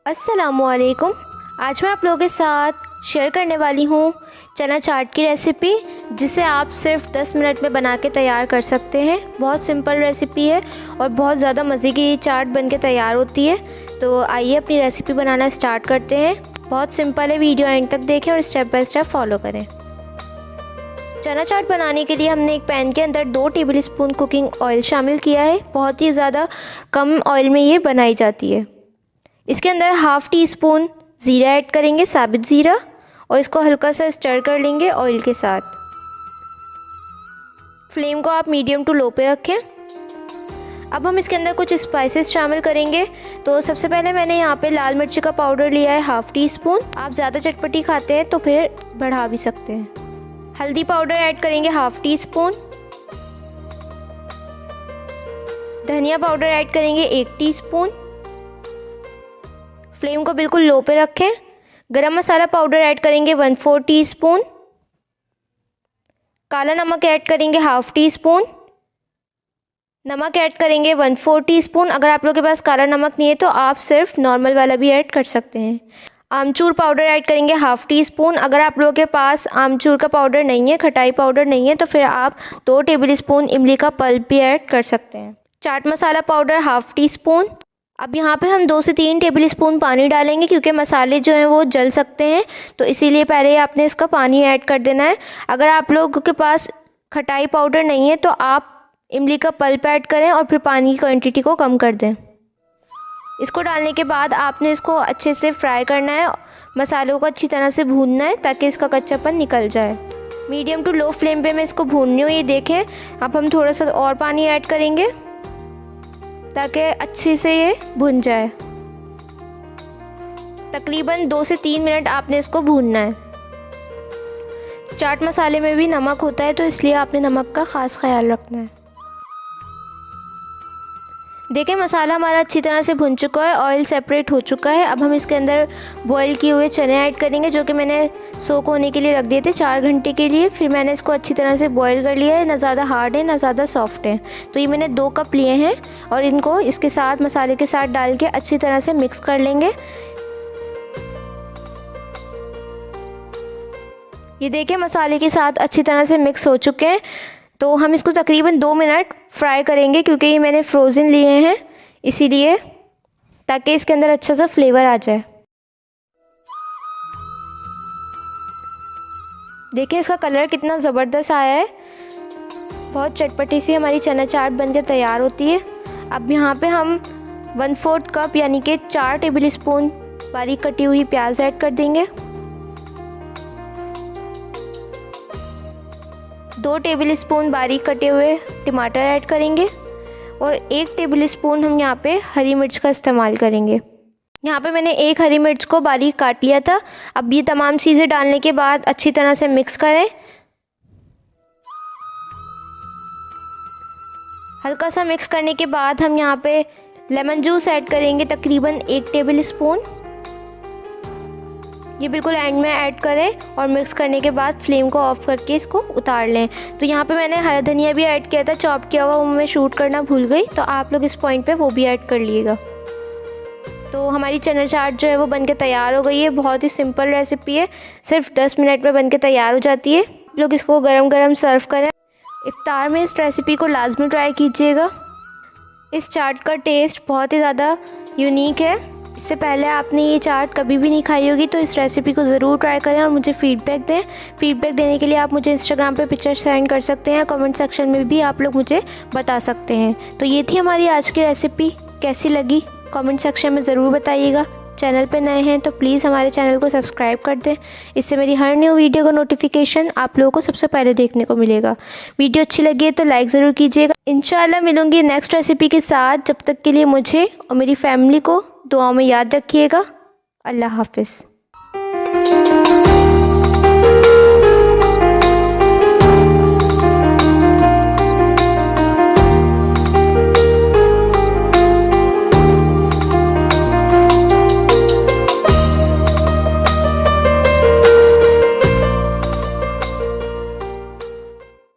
अस्सलामुअलैकुम। आज मैं आप लोगों के साथ शेयर करने वाली हूँ चना चाट की रेसिपी, जिसे आप सिर्फ 10 मिनट में बना के तैयार कर सकते हैं। बहुत सिंपल रेसिपी है और बहुत ज़्यादा मज़े की चाट बन के तैयार होती है। तो आइए अपनी रेसिपी बनाना स्टार्ट करते हैं। बहुत सिंपल है, वीडियो एंड तक देखें और स्टेप बाय स्टेप फॉलो करें। चना चाट बनाने के लिए हमने एक पैन के अंदर 2 टेबल स्पून कुकिंग ऑयल शामिल किया है। बहुत ही ज़्यादा कम ऑयल में ये बनाई जाती है। इसके अंदर हाफ़ टी स्पून ज़ीरा ऐड करेंगे, साबित ज़ीरा, और इसको हल्का सा स्टर कर लेंगे ऑयल के साथ। फ्लेम को आप मीडियम टू लो पे रखें। अब हम इसके अंदर कुछ स्पाइसेस शामिल करेंगे। तो सबसे पहले मैंने यहाँ पे लाल मिर्ची का पाउडर लिया है हाफ़ टी स्पून। आप ज़्यादा चटपटी खाते हैं तो फिर बढ़ा भी सकते हैं। हल्दी पाउडर ऐड करेंगे हाफ़ टी स्पून। धनिया पाउडर ऐड करेंगे 1 टीस्पून। फ्लेम को बिल्कुल लो पे रखें। गरम मसाला पाउडर ऐड करेंगे 1/4 टीस्पून। काला नमक ऐड करेंगे हाफ़ टी स्पून। नमक ऐड करेंगे 1/4 टीस्पून। अगर आप लोगों के पास काला नमक नहीं है तो आप सिर्फ नॉर्मल वाला भी ऐड कर सकते हैं। आमचूर पाउडर ऐड करेंगे हाफ़ टी स्पून। अगर आप लोगों के पास आमचूर का पाउडर नहीं है, खटाई पाउडर नहीं है, तो फिर आप 2 टेबल स्पून इमली का पल्प भी ऐड कर सकते हैं। Chaat masala powder half tea spoon. अब यहाँ पे हम 2 से 3 टेबल स्पून पानी डालेंगे, क्योंकि मसाले जो हैं वो जल सकते हैं, तो इसीलिए पहले आपने इसका पानी ऐड कर देना है। अगर आप लोगों के पास खटाई पाउडर नहीं है तो आप इमली का पल्प ऐड करें और फिर पानी की क्वांटिटी को कम कर दें। इसको डालने के बाद आपने इसको अच्छे से फ्राई करना है, मसालों को अच्छी तरह से भूनना है ताकि इसका कच्चापन निकल जाए। मीडियम टू लो फ्लेम पे मैं इसको भून रही हूँ। ये देखें, अब हम थोड़ा सा और पानी ऐड करेंगे ताकि अच्छे से ये भुन जाए। तकरीबन 2 से 3 मिनट आपने इसको भूनना है। चाट मसाले में भी नमक होता है, तो इसलिए आपने नमक का ख़ास ख्याल रखना है। देखिए, मसाला हमारा अच्छी तरह से भुन चुका है, ऑयल सेपरेट हो चुका है। अब हम इसके अंदर बॉईल किए हुए चने ऐड करेंगे, जो कि मैंने सोक होने के लिए रख दिए थे 4 घंटे के लिए। फिर मैंने इसको अच्छी तरह से बॉईल कर लिया है। ना ज़्यादा हार्ड है ना ज़्यादा सॉफ्ट है। तो ये मैंने 2 कप लिए हैं और इनको इसके साथ मसाले के साथ डाल के अच्छी तरह से मिक्स कर लेंगे। ये देखिए, मसाले के साथ अच्छी तरह से मिक्स हो चुके हैं। तो हम इसको तकरीबन 2 मिनट फ्राई करेंगे, क्योंकि ये मैंने फ्रोज़न लिए हैं इसीलिए, ताकि इसके अंदर अच्छा सा फ्लेवर आ जाए। देखिए इसका कलर कितना ज़बरदस्त आया है। बहुत चटपटी सी हमारी चना चाट बनकर तैयार होती है। अब यहाँ पे हम 1/4 कप यानी कि 4 टेबल स्पून बारीक कटी हुई प्याज ऐड कर देंगे। 2 टेबल स्पून बारीक कटे हुए टमाटर ऐड करेंगे और 1 टेबल स्पून हम यहाँ पे हरी मिर्च का इस्तेमाल करेंगे। यहाँ पे मैंने 1 हरी मिर्च को बारीक काट लिया था। अब ये तमाम चीज़ें डालने के बाद अच्छी तरह से मिक्स करें। हल्का सा मिक्स करने के बाद हम यहाँ पे लेमन जूस ऐड करेंगे, तकरीबन 1 टेबल स्पून। ये बिल्कुल एंड में ऐड करें और मिक्स करने के बाद फ्लेम को ऑफ करके इसको उतार लें। तो यहाँ पे मैंने हरा धनिया भी ऐड किया था, चॉप किया हुआ, वो मैं शूट करना भूल गई, तो आप लोग इस पॉइंट पे वो भी ऐड कर लीजिएगा। तो हमारी चना चाट जो है वो बनके तैयार हो गई है। बहुत ही सिंपल रेसिपी है, सिर्फ 10 मिनट में बनके तैयार हो जाती है। आप लोग इसको गरम गरम सर्व करें। इफ्तार में इस रेसिपी को लाजमी ट्राई कीजिएगा। इस चाट का टेस्ट बहुत ही ज़्यादा यूनिक है। इससे पहले आपने ये चाट कभी भी नहीं खाई होगी, तो इस रेसिपी को ज़रूर ट्राई करें और मुझे फ़ीडबैक दें। फ़ीडबैक देने के लिए आप मुझे इंस्टाग्राम पे पिक्चर सेंड कर सकते हैं। कमेंट सेक्शन में भी आप लोग मुझे बता सकते हैं। तो ये थी हमारी आज की रेसिपी। कैसी लगी कमेंट सेक्शन में ज़रूर बताइएगा। चैनल पे नए हैं तो प्लीज़ हमारे चैनल को सब्सक्राइब कर दें। इससे मेरी हर न्यू वीडियो का नोटिफिकेशन आप लोगों को सबसे पहले देखने को मिलेगा। वीडियो अच्छी लगी है तो लाइक ज़रूर कीजिएगा। इंशाल्लाह मिलूँगी नेक्स्ट रेसिपी के साथ। जब तक के लिए मुझे और मेरी फैमिली को दुआओं में याद रखिएगा। अल्लाह हाफ़िज़।